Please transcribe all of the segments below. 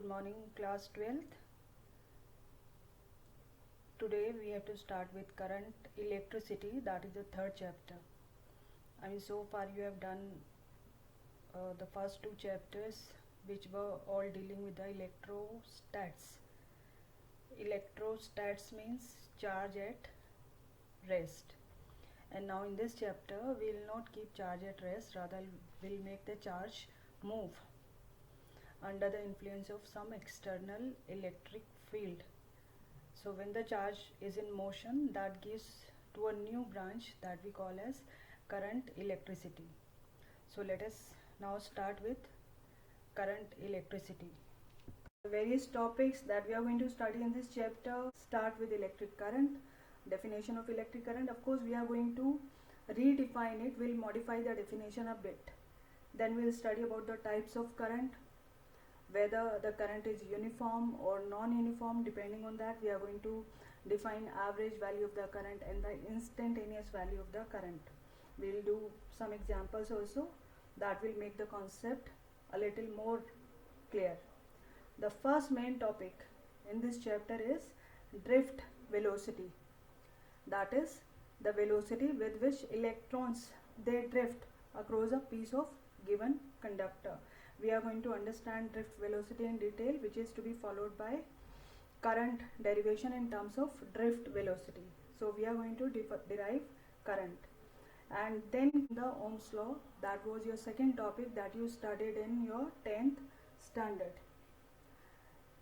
Good morning, class 12th. Today we have to start with current electricity, that is the third chapter. I mean, so far you have done the first two chapters, which were all dealing with the electrostats. Electrostats means charge at rest. And now in this chapter we will not keep charge at rest, rather we'll make the charge move under the influence of some external electric field. So when the charge is in motion, that gives to a new branch that we call as current electricity. So let us now start with current electricity. The various topics that we are going to study in this chapter start with electric current, definition of electric current. Of course we are going to redefine it, we'll modify the definition a bit. Then we'll study about the types of current, whether the current is uniform or non-uniform. Depending on that, we are going to define average value of the current and the instantaneous value of the current. We will do some examples also that will make the concept a little more clear. The first main topic in this chapter is drift velocity. That is the velocity with which electrons they drift across a piece of given conductor. We are going to understand drift velocity in detail, which is to be followed by current derivation in terms of drift velocity. So we are going to derive current. And then the Ohm's law, that was your second topic that you studied in your 10th standard.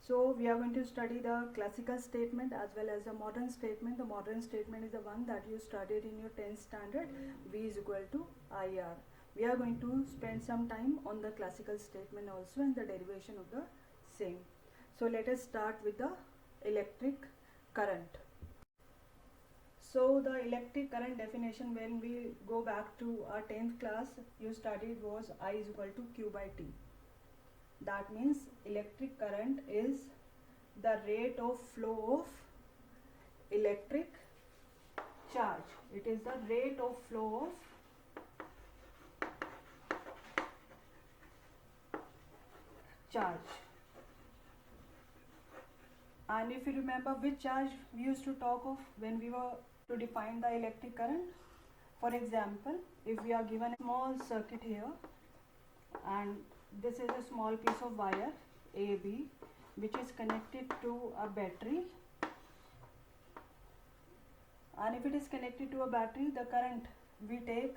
So we are going to study the classical statement as well as the modern statement. The modern statement is the one that you studied in your 10th standard, V is equal to IR. We are going to spend some time on the classical statement also and the derivation of the same. So let us start with the electric current. So the electric current definition, when we go back to our 10th class, you studied was I is equal to Q by T. That means electric current is the rate of flow of electric charge. It is the rate of flow of charge. And if you remember, which charge we used to talk of when we were to define the electric current. For example, if we are given a small circuit here, and this is a small piece of wire AB which is connected to a battery, and if it is connected to a battery, the current, we take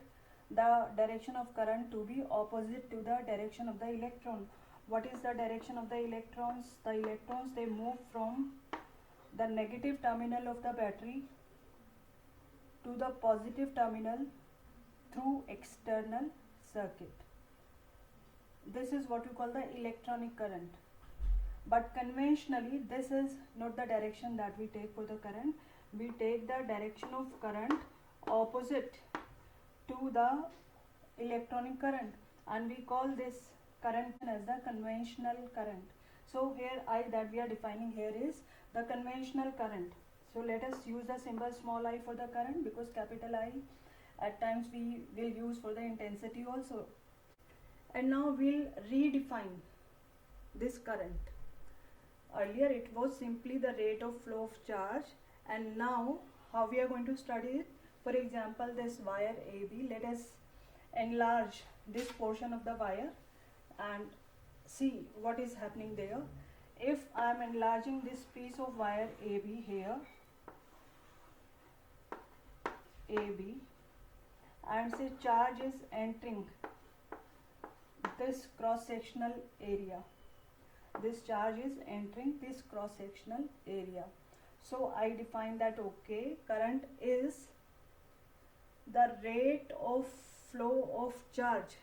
the direction of current to be opposite to the direction of the electron. What is the direction of the electrons? The electrons, they move from the negative terminal of the battery to the positive terminal through external circuit. This is what we call the electronic current. But conventionally, this is not the direction that we take for the current. We take the direction of current opposite to the electronic current, and we call this current as the conventional current. So here I that we are defining here is the conventional current. So let us use the symbol small I for the current, because capital I at times we will use for the intensity also. And now we'll redefine this current. Earlier it was simply the rate of flow of charge, and now how we are going to study it. For example, this wire AB, let us enlarge this portion of the wire and see what is happening there. If I am enlarging this piece of wire AB here, AB, and say charge is entering this cross-sectional area. This charge is entering this cross-sectional area. So I define that, okay, current is the rate of flow of charge.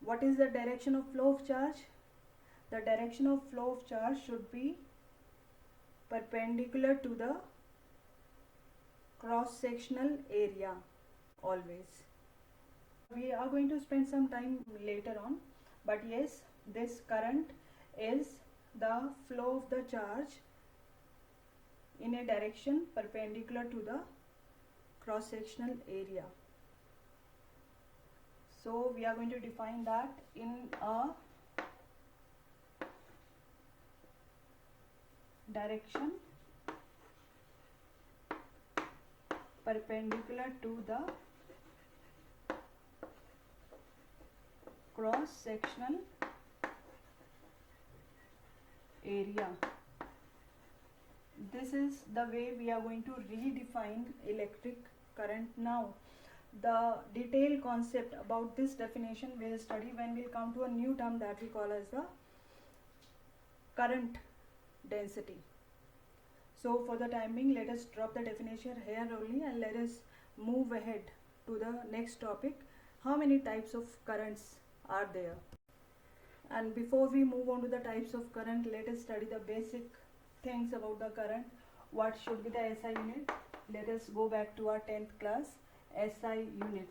What is the direction of flow of charge? The direction of flow of charge should be perpendicular to the cross-sectional area always. We are going to spend some time later on, but yes, this current is the flow of the charge in a direction perpendicular to the cross-sectional area. So we are going to define that in a direction perpendicular to the cross sectional area. This is the way we are going to redefine electric current now. The detailed concept about this definition we'll study when we'll come to a new term that we call as the current density. So for the time being, let us drop the definition here only and let us move ahead to the next topic. How many types of currents are there? And before we move on to the types of current, let us study the basic things about the current. What should be the SI unit? Let us go back to our 10th class. SI unit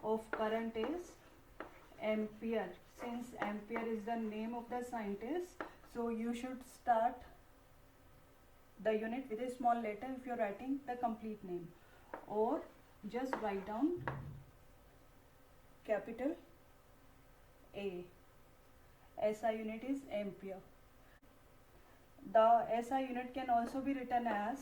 of current is ampere. Since ampere is the name of the scientist, so you should start the unit with a small letter if you are writing the complete name, or just write down capital A. SI unit is ampere. The SI unit can also be written as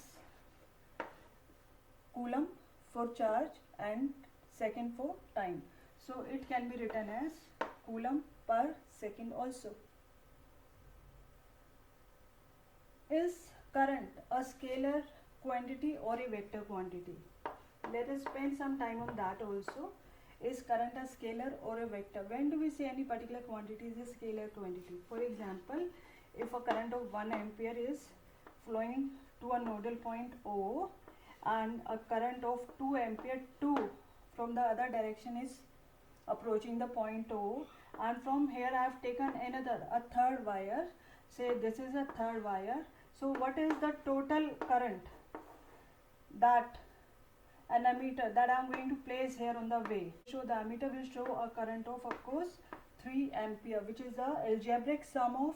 coulomb for charge and second for time. So it can be written as coulomb per second also. Is current a scalar quantity or a vector quantity? Let us spend some time on that also. Is current a scalar or a vector? When do we say any particular quantity is a scalar quantity? For example, if a current of 1 ampere is flowing to a nodal point O and a current of 2 ampere 2 from the other direction is approaching the point O, and from here I have taken a third wire, say this is a third wire. So what is the total current that an ammeter that I am going to place here on the way? So the ammeter will show a current of course 3 ampere, which is the algebraic sum of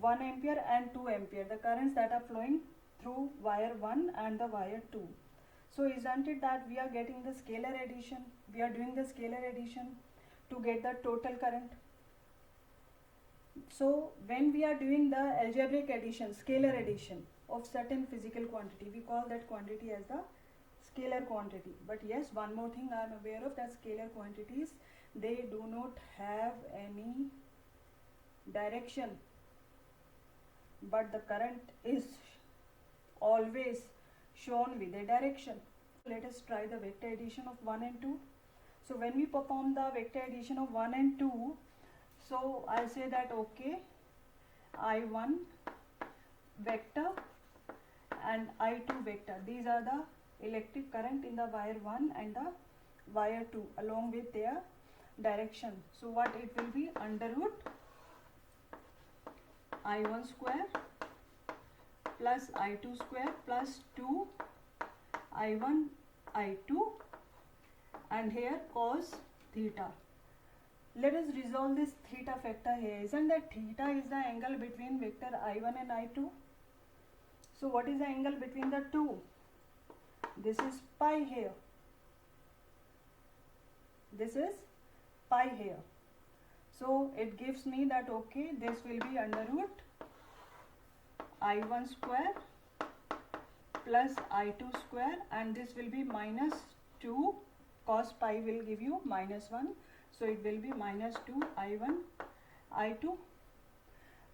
1 ampere and 2 ampere, the currents that are flowing through wire 1 and the wire 2. So isn't it that we are getting the scalar addition? We are doing the scalar addition to get the total current. So when we are doing the algebraic addition, scalar addition of certain physical quantity, we call that quantity as the scalar quantity. But yes, one more thing I am aware of, that scalar quantities, they do not have any direction, but the current is always shown with a direction. Let us try the vector addition of 1 and 2. So when we perform the vector addition of 1 and 2, so I'll say that okay, I1 vector and I2 vector, these are the electric current in the wire 1 and the wire 2 along with their direction. So what it will be, under root I1 square plus I2 square plus 2 I1 I2 and here cos theta. Let us resolve this theta factor here. Isn't that theta is the angle between vector I1 and I2? So what is the angle between the two? This is pi here. This is pi here. So it gives me that okay, this will be under root I1 square plus I2 square, and this will be minus 2, cos pi will give you minus 1. So it will be minus 2 I1 I2.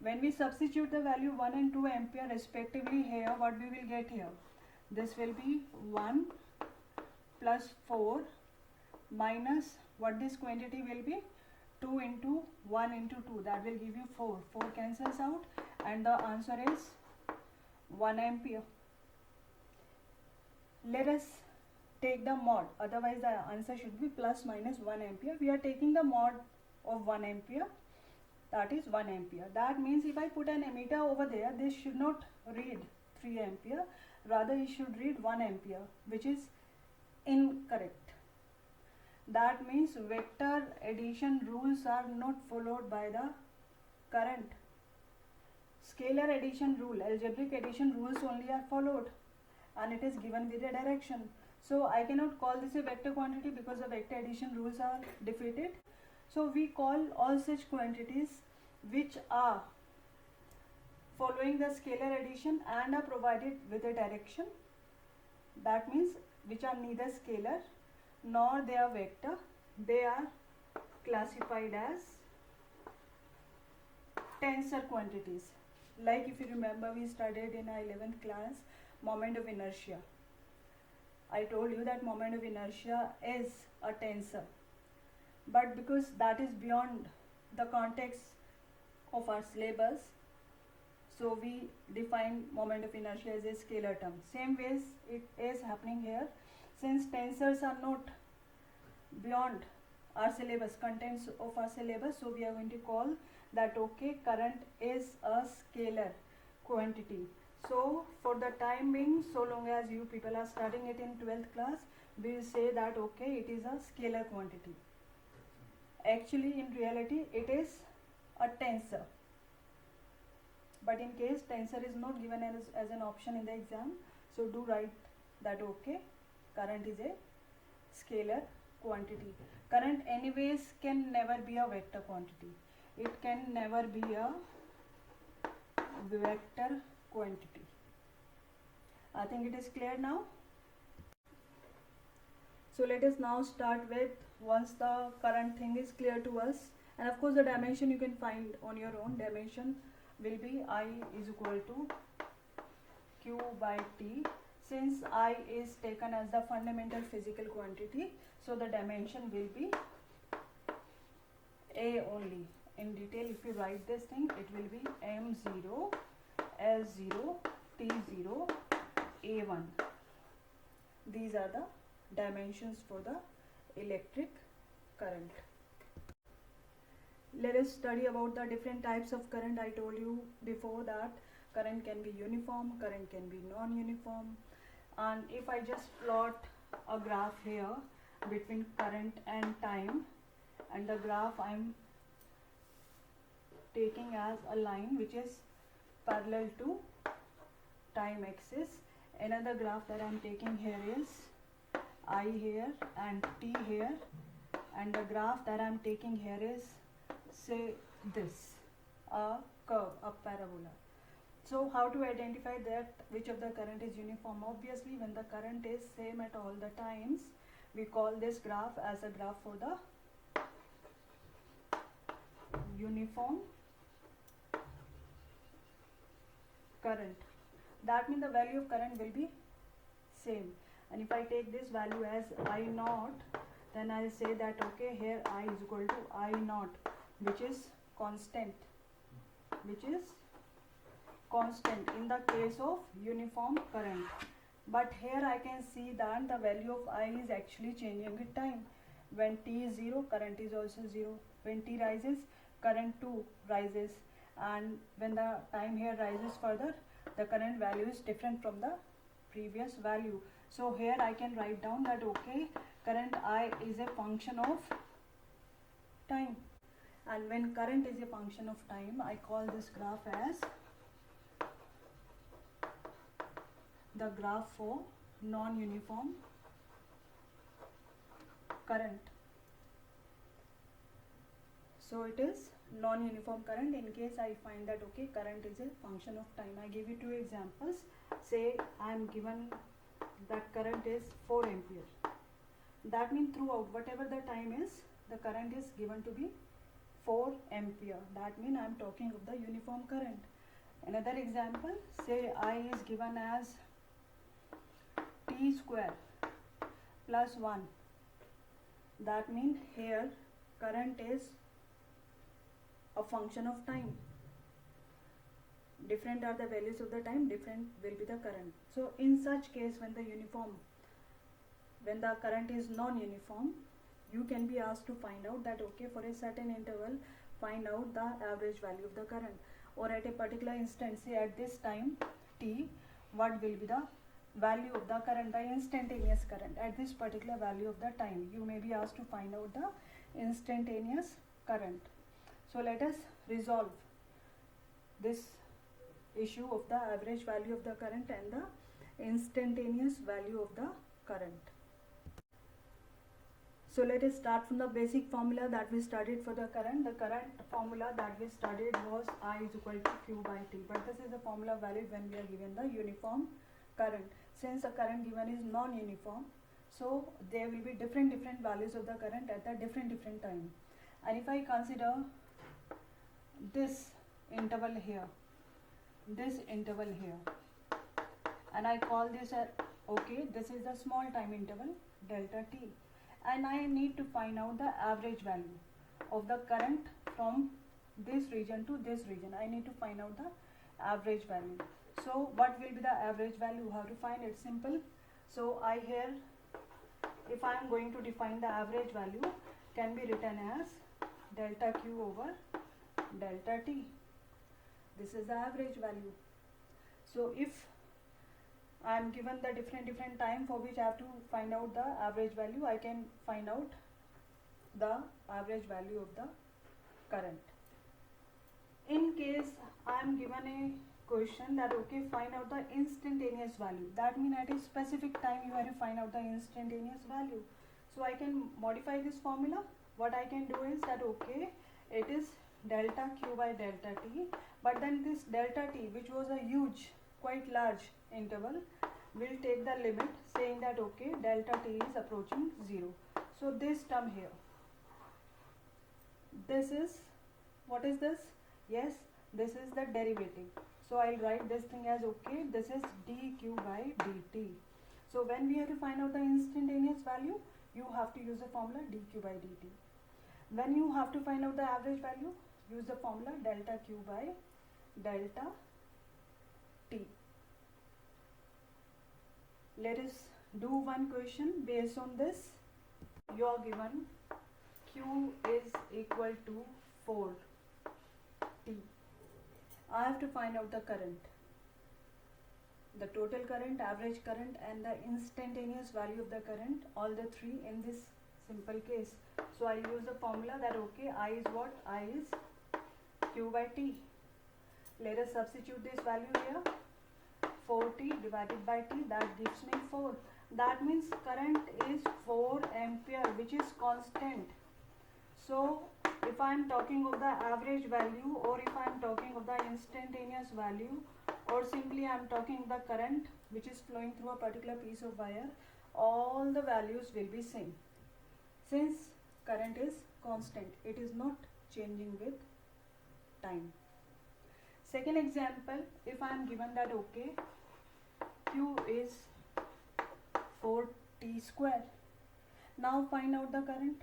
When we substitute the value 1 and 2 ampere respectively here, what we will get here? This will be 1 plus 4 minus what this quantity will be? 2 into 1 into 2, that will give you 4. 4 cancels out and the answer is 1 ampere. Let us take the mod, otherwise the answer should be plus minus 1 ampere. We are taking the mod of 1 ampere, that is 1 ampere. That means if I put an ammeter over there, this should not read 3 ampere, rather it should read 1 ampere, which is incorrect. That means vector addition rules are not followed by the current. Scalar addition rule, algebraic addition rules only are followed, and it is given with a direction. So I cannot call this a vector quantity because the vector addition rules are defeated. So we call all such quantities which are following the scalar addition and are provided with a direction, that means which are neither scalar nor they are vector, they are classified as tensor quantities. Like if you remember, we studied in our 11th class moment of inertia. I told you that moment of inertia is a tensor, but because that is beyond the context of our syllabus, so we define moment of inertia as a scalar term. Same ways it is happening here. Since tensors are not beyond our syllabus, contents of our syllabus, so we are going to call that okay, current is a scalar quantity. So for the time being, so long as you people are studying it in 12th class, we will say that okay, it is a scalar quantity. Actually in reality it is a tensor, but in case tensor is not given as an option in the exam, so do write that okay, current is a scalar quantity. Current anyways can never be a vector quantity. It can never be a vector quantity. I think it is clear now. So let us now start with, once the current thing is clear to us, and of course the dimension you can find on your own. Dimension will be I is equal to Q by T. Since I is taken as the fundamental physical quantity, so the dimension will be A only. In detail, if you write this thing, it will be M0, S0, T0, A1. These are the dimensions for the electric current. Let us study about the different types of current. I told you before that current can be uniform, current can be non-uniform. And if I just plot a graph here between current and time, and the graph I am taking as a line which is parallel to time axis. Another graph that I am taking here is I here and T here, and the graph that I am taking here is, say, this, a curve, a parabola. So how to identify that which of the current is uniform? Obviously when the current is same at all the times, we call this graph as a graph for the uniform current. That means the value of current will be same. And if I take this value as I naught, then I'll say that okay, here I is equal to I naught, which is constant, in the case of uniform current. But here I can see that the value of I is actually changing with time. When T is 0, current is also 0. When T rises, current too rises. And when the time here rises further, the current value is different from the previous value. So here I can write down that okay, current I is a function of time. And when current is a function of time, I call this graph as the graph for non-uniform current. So it is non-uniform current in case I find that okay, current is a function of time. I give you two examples. Say I am given that current is 4 ampere. That means throughout whatever the time is, the current is given to be 4 ampere. That means I am talking of the uniform current. Another example, say I is given as T square plus 1. That means here current is a function of time. Different are the values of the time, different will be the current. So in such case, when the current is non-uniform, you can be asked to find out that okay, for a certain interval, find out the average value of the current, or at a particular instant, say at this time T, what will be the value of the current, the instantaneous current at this particular value of the time. You may be asked to find out the instantaneous current. So let us resolve this issue of the average value of the current and the instantaneous value of the current. So let us start from the basic formula that we studied for the current. The current formula that we studied was I is equal to Q by T. But this is the formula valid when we are given the uniform current. Since the current given is non-uniform, so there will be different values of the current at the different time. And if I consider this interval here, and I call this okay, this is the small time interval delta t, and I need to find out the average value of the current from this region to this region. I need to find out the average value. So what will be the average value? How to find it? Simple. So I here, if I am going to define the average value, can be written as delta q over delta t. This is the average value. So if I am given the different time for which I have to find out the average value, I can find out the average value of the current. In case I am given a question that okay, find out the instantaneous value, that means at a specific time you have to find out the instantaneous value. So I can modify this formula. What I can do is that okay, it is delta q by delta t, but then this delta t, which was a huge, quite large interval, will take the limit, saying that okay, delta t is approaching 0. So this term here, this is, what is this? Yes, this is the derivative. So I'll write this thing as okay, this is dq by dt. So when we have to find out the instantaneous value, you have to use the formula dq by dt. When you have to find out the average value, use the formula delta q by delta t. Let us do one question based on this. You are given q is equal to 4t. I have to find out the current, the total current, average current, and the instantaneous value of the current, all the three in this simple case. So I use the formula that okay, I is what? I is q by t. Let us substitute this value here. 4t divided by t, that gives me 4. That means current is 4 ampere, which is constant. So if I am talking of the average value, or if I am talking of the instantaneous value, or simply I am talking the current which is flowing through a particular piece of wire, all the values will be same. Since current is constant, it is not changing with time. Second example, if I am given that okay, q is 4t square. Now find out the current.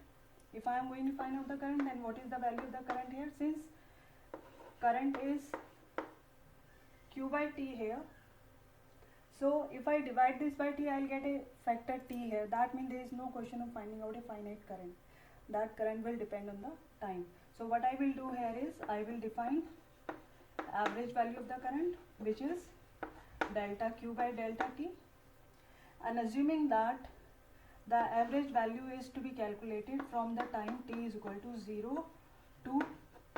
If I am going to find out the current, then what is the value of the current here? Since current is q by t here, so if I divide this by t, I will get a factor t here. That means there is no question of finding out a finite current. That current will depend on the time. So what I will do here is, I will define average value of the current, which is delta q by delta t, and assuming that the average value is to be calculated from the time t is equal to 0 to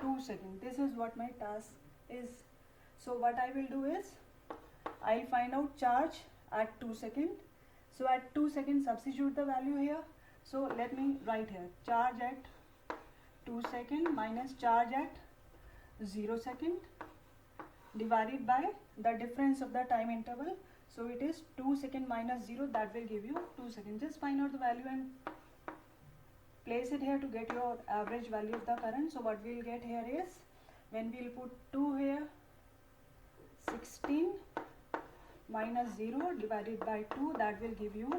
2 seconds. This is what my task is. So what I will do is, I'll find out charge at 2 seconds. So at 2 seconds, substitute the value here. So let me write here, charge at 2 seconds minus charge at 0 second divided by the difference of the time interval. So it is 2 seconds minus 0, that will give you 2 seconds. Just find out the value and place it here to get your average value of the current. So what we'll get here is, when we'll put 2 here, 16 minus 0 divided by 2, that will give you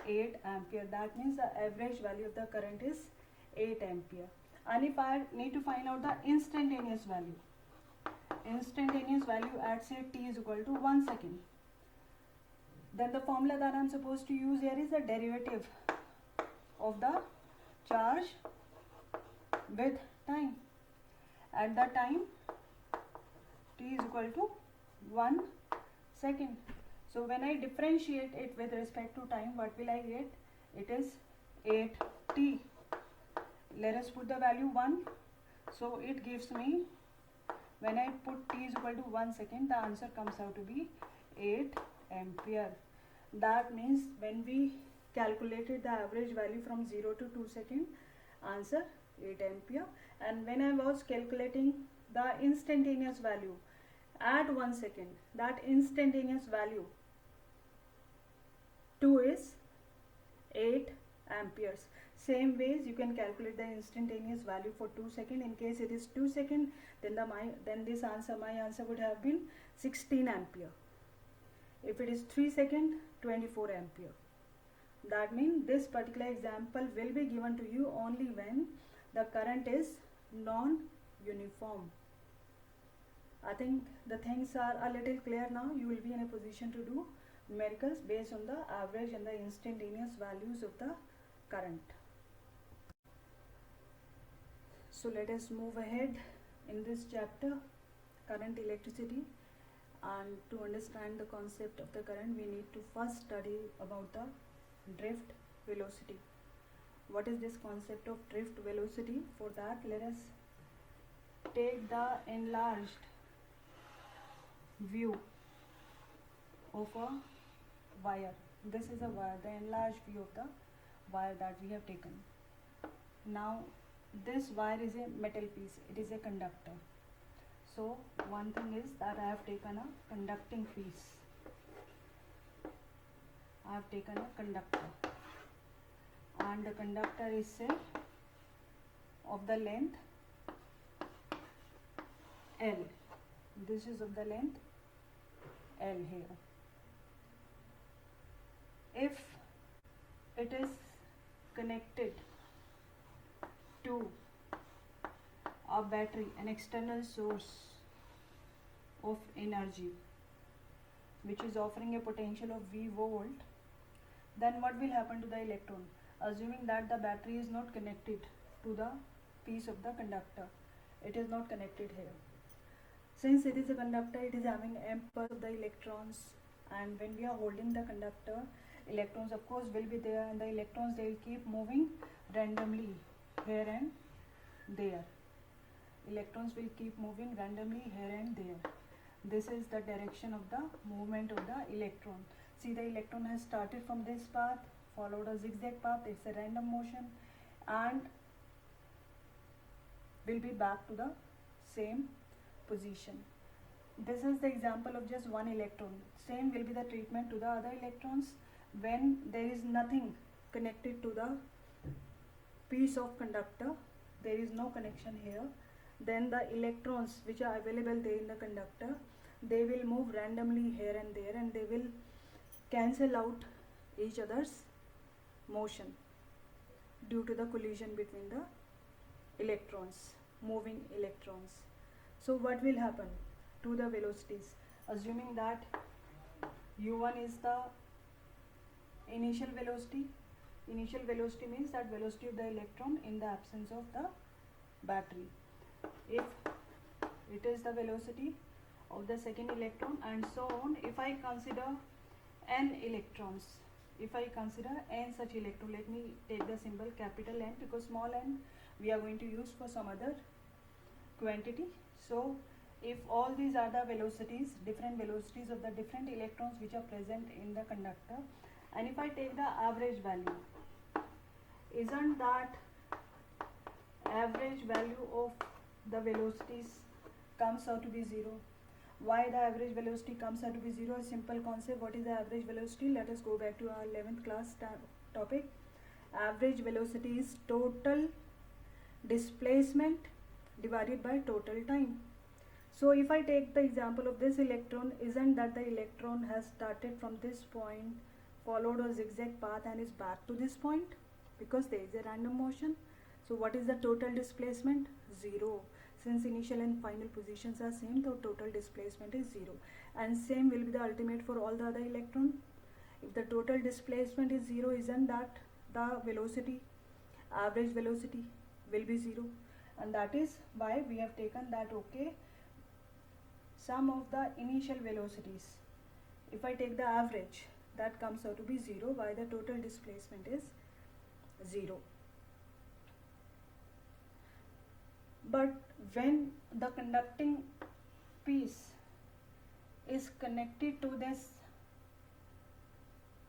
8 ampere. That means the average value of the current is 8 ampere. And if I need to find out the instantaneous value at say t is equal to 1 second, then the formula that I am supposed to use here is the derivative of the charge with time. At the time t is equal to 1 second. So when I differentiate it with respect to time, what will I get? It is 8t. Let us put the value 1. So it gives me, when I put t is equal to 1 second, the answer comes out to be 8 ampere. That means when we calculated the average value from 0 to 2 seconds. Answer 8 ampere. And when I was calculating the instantaneous value at 1 second, that instantaneous value 2 is 8 amperes. Same ways you can calculate the instantaneous value for 2 seconds. In case it is 2 seconds, then my answer would have been 16 ampere. If it is 3 seconds, 24 ampere. That means this particular example will be given to you only when the current is non-uniform. I think the things are a little clear now. You will be in a position to do numericals based on the average and the instantaneous values of the current. So let us move ahead in this chapter, current electricity. And to understand the concept of the current, we need to first study about the drift velocity. What is this concept of drift velocity? For that, let us take the enlarged view of a wire. This is a wire, the enlarged view of the wire that we have taken. Now this wire is a metal piece, it is a conductor. So one thing is that I have taken a conducting piece. I have taken a conductor, and the conductor is say of the length L. This is of the length L here. If it is connected to a battery, an external source of energy which is offering a potential of V volt, then what will happen to the electron? Assuming that the battery is not connected to the piece of the conductor, it is not connected here. Since it is a conductor, it is having ample of the electrons, and when we are holding the conductor, electrons of course will be there, and the electrons, they will keep moving randomly here and there. Electrons will keep moving randomly here and there. This is the direction of the movement of the electron. See, the electron has started from this path, followed a zigzag path, it's a random motion, and will be back to the same position. This is the example of just one electron. Same will be the treatment to the other electrons when there is nothing connected to the piece of conductor, there is no connection here. Then the electrons which are available there in the conductor, they will move randomly here and there, and they will cancel out each other's motion due to the collision between the electrons, moving electrons. So what will happen to the velocities? Assuming that u1 is the initial velocity. Initial velocity means that velocity of the electron in the absence of the battery. If it is the velocity of the second electron, and so on, if I consider n electrons, if I consider n such electron, let me take the symbol capital N, because small n we are going to use for some other quantity. So if all these are the velocities, different velocities of the different electrons which are present in the conductor, and if I take the average value, isn't that average value of the velocities comes out to be 0? Why the average velocity comes out to be 0? A simple concept. What is the average velocity? Let us go back to our 11th class topic. Average velocity is total displacement divided by total time. So if I take the example of this electron, isn't that the electron has started from this point, followed a zigzag path, and is back to this point? Because there is a random motion. So what is the total displacement? 0. Since initial and final positions are same, the total displacement is 0. And same will be the ultimate for all the other electrons. If the total displacement is 0, isn't that the velocity, average velocity will be 0? And that is why we have taken that, okay, sum of the initial velocities, if I take the average, that comes out to be 0, why the total displacement is 0. But when the conducting piece is connected to this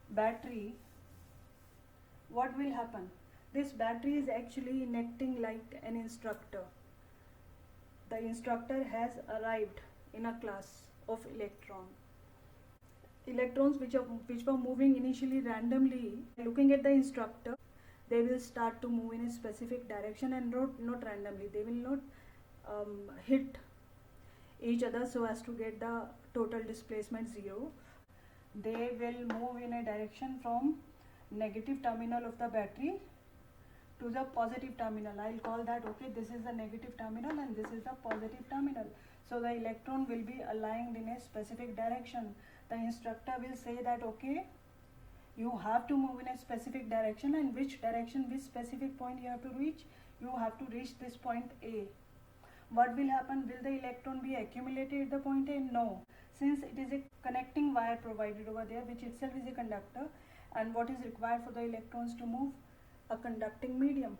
battery, what will happen? This battery is actually acting like an instructor. The instructor has arrived in a class of electrons which were moving initially randomly. Looking at the instructor, they will start to move in a specific direction and not randomly. They will not hit each other so as to get the total displacement 0. They will move in a direction from negative terminal of the battery to the positive terminal. I'll call that, okay, this is the negative terminal and this is the positive terminal. So the electron will be aligned in a specific direction. The instructor will say that, okay, you have to move in a specific direction, and which direction, which specific point you have to reach? You have to reach this point A. What will happen? Will the electron be accumulated at the point A? No. Since it is a connecting wire provided over there, which itself is a conductor, and what is required for the electrons to move? A conducting medium.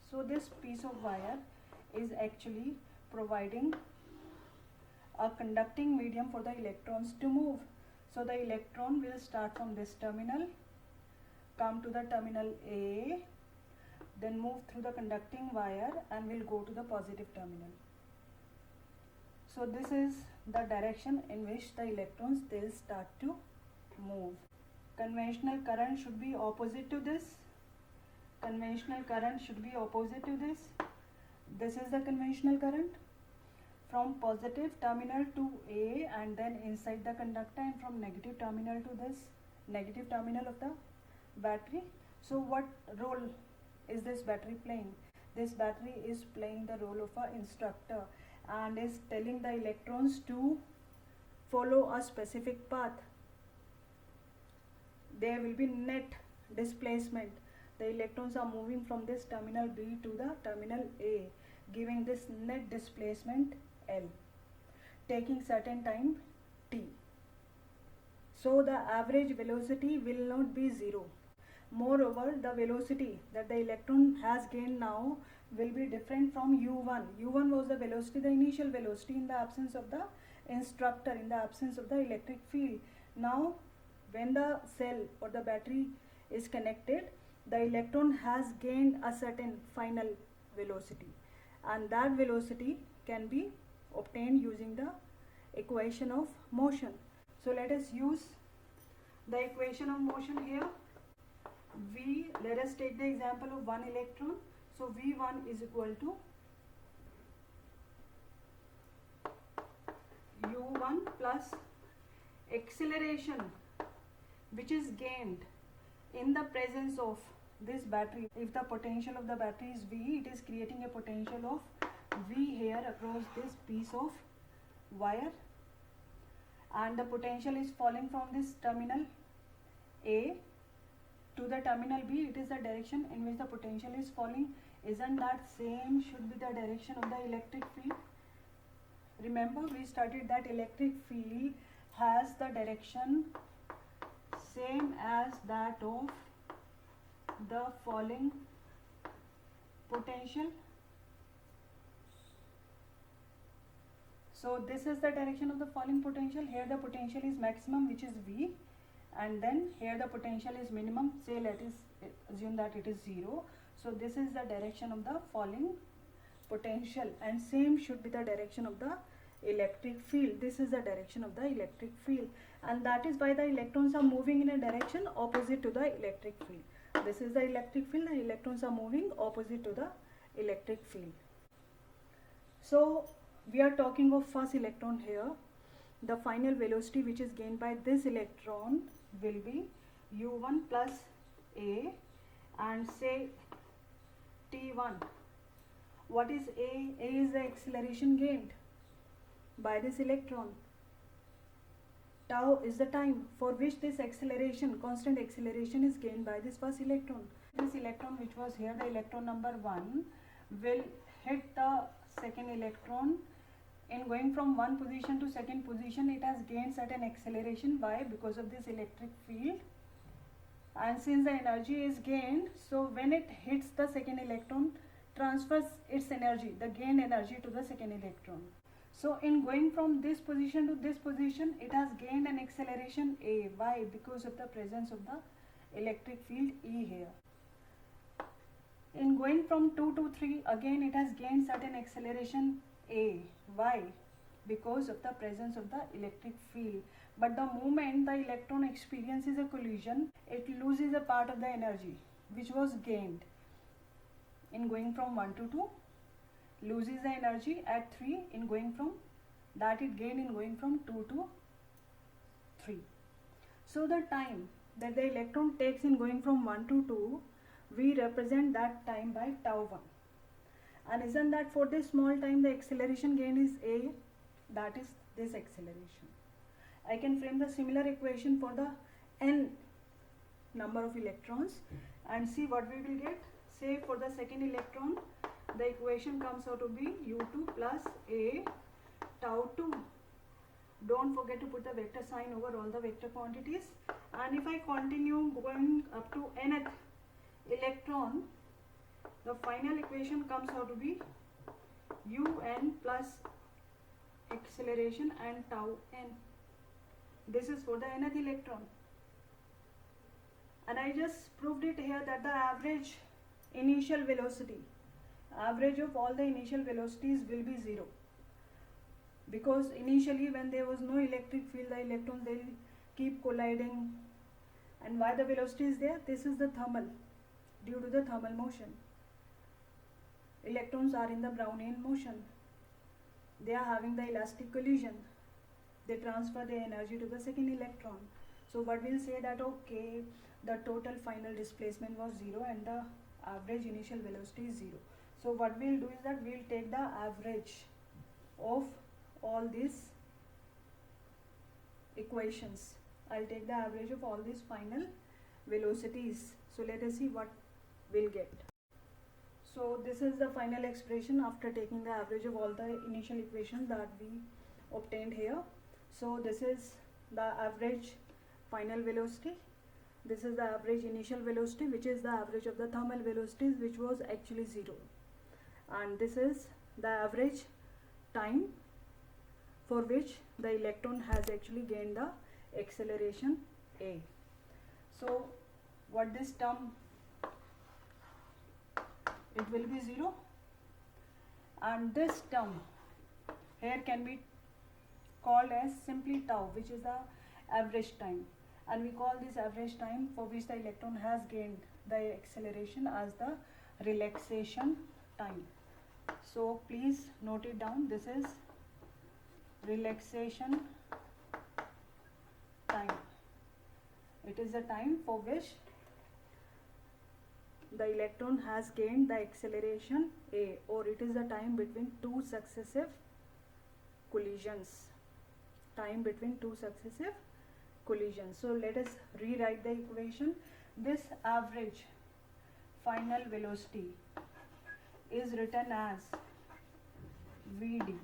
So this piece of wire is actually providing a conducting medium for the electrons to move. So the electron will start from this terminal, come to the terminal A, then move through the conducting wire and will go to the positive terminal. So this is the direction in which the electrons will start to move. Conventional current should be opposite to this. Conventional current should be opposite to this. This is the conventional current from positive terminal to A and then inside the conductor, and from negative terminal to this negative terminal of the battery. So what role is this battery playing? This battery is playing the role of an instructor and is telling the electrons to follow a specific path. There will be net displacement. The electrons are moving from this terminal B to the terminal A, giving this net displacement L, taking certain time T. So the average velocity will not be 0. Moreover, the velocity that the electron has gained now will be different from U1. U1 was the velocity, the initial velocity in the absence of the instructor, in the absence of the electric field. Now, when the cell or the battery is connected, the electron has gained a certain final velocity, and that velocity can be obtained using the equation of motion. So let us use the equation of motion here. Let us take the example of one electron. So V1 is equal to U1 plus acceleration which is gained in the presence of this battery. If the potential of the battery is V, it is creating a potential of V here across this piece of wire, and the potential is falling from this terminal A to the terminal B. It is the direction in which the potential is falling. Isn't that same should be the direction of the electric field? Remember, we studied that electric field has the direction same as that of the falling potential. So this is the direction of the falling potential. Here the potential is maximum, which is V, and then here the potential is minimum. Say, let us assume that it is 0. So this is the direction of the falling potential, and same should be the direction of the electric field. This is the direction of the electric field, and that is why the electrons are moving in a direction opposite to the electric field. This is the electric field, and electrons are moving opposite to the electric field. So we are talking of first electron here. The final velocity which is gained by this electron will be U1 plus A, and say T1. What is A? A is the acceleration gained by this electron. Tau is the time for which this acceleration, constant acceleration, is gained by this first electron. This electron which was here, the electron number 1, will hit the second electron. In going from one position to second position, it has gained certain acceleration. Why? Because of this electric field. And since the energy is gained, so when it hits the second electron, transfers its energy, the gained energy, to the second electron. So in going from this position to this position, it has gained an acceleration A. Why? Because of the presence of the electric field E here. In going from 2 to 3, again it has gained certain acceleration a. Why? Because of the presence of the electric field. But the moment the electron experiences a collision, it loses a part of the energy which was gained in going from 1 to 2, loses the energy at 3 in going from that it gained in going from 2 to 3. So the time that the electron takes in going from 1 to 2, we represent that time by tau 1. And isn't that for this small time the acceleration gain is a, that is this acceleration. I can frame the similar equation for the n number of electrons and see what we will get. Say for the second electron, the equation comes out to be u2 plus a tau 2. Don't forget to put the vector sign over all the vector quantities. And if I continue going up to nth electron, the final equation comes out to be un plus acceleration and tau n. This is for the nth electron. And I just proved it here that the average initial velocity, average of all the initial velocities will be 0. Because initially when there was no electric field, the electrons they will keep colliding. And why the velocity is there? This is the thermal, due to the thermal motion. Electrons are in the Brownian motion. They are having the elastic collision. They transfer their energy to the second electron. So what we'll say that okay, the total final displacement was 0 and the average initial velocity is 0. So what we'll do is that we'll take the average of all these equations. I'll take the average of all these final velocities. So let us see what we'll get. So this is the final expression after taking the average of all the initial equations that we obtained here. So this is the average final velocity. This is the average initial velocity, which is the average of the thermal velocities, which was actually 0. And this is the average time for which the electron has actually gained the acceleration a. So what this term, it will be 0, and this term here can be called as simply tau, which is the average time, and we call this average time for which the electron has gained the acceleration as the relaxation time. So please note it down. This is relaxation time. It is the time for which the electron has gained the acceleration a, or it is the time between two successive collisions. Time between two successive collisions. So let us rewrite the equation. This average final velocity is written as Vd.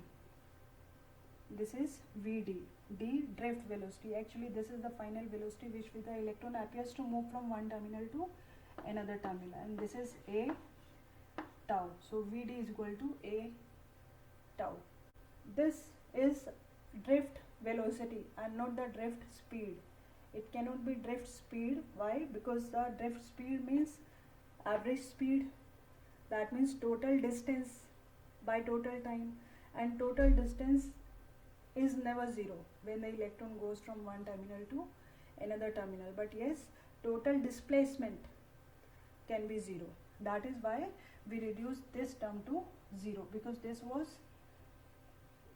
This is Vd, d drift velocity. Actually this is the final velocity which the electron appears to move from one terminal to another terminal, and this is a tau. So Vd is equal to a tau. This is drift velocity and not the drift speed. It cannot be drift speed. Why? Because the drift speed means average speed, that means total distance by total time, and total distance is never 0 when the electron goes from one terminal to another terminal. But yes, total displacement can be 0. That is why we reduce this term to 0, because this was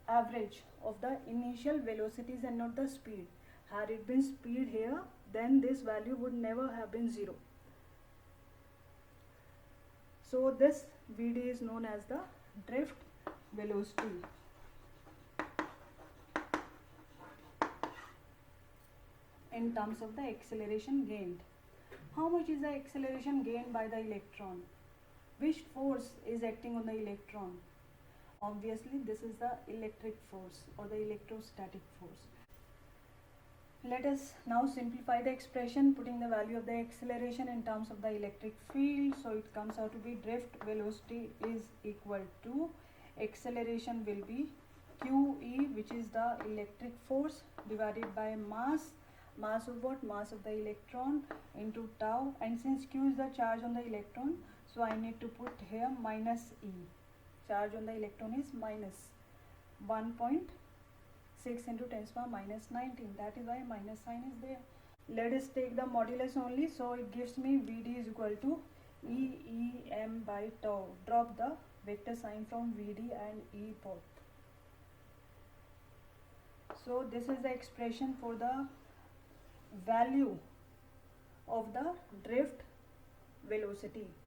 average of the initial velocities and not the speed. Had it been speed here, then this value would never have been 0. So this Vd is known as the drift velocity. In terms of the acceleration gained. How much is the acceleration gained by the electron? Which force is acting on the electron? Obviously this is the electric force or the electrostatic force. Let us now simplify the expression, putting the value of the acceleration in terms of the electric field. So it comes out to be drift velocity is equal to acceleration will be QE, which is the electric force, divided by mass. Mass of what? Mass of the electron into tau, and since Q is the charge on the electron, So I need to put here minus E. Charge on the electron is minus 1.6 into 10 to the power minus 19. That is why minus sign is there. Let us take the modulus only. So it gives me Vd is equal to EM by tau. Drop the vector sign from Vd and E both. So this is the expression for the value of the drift velocity.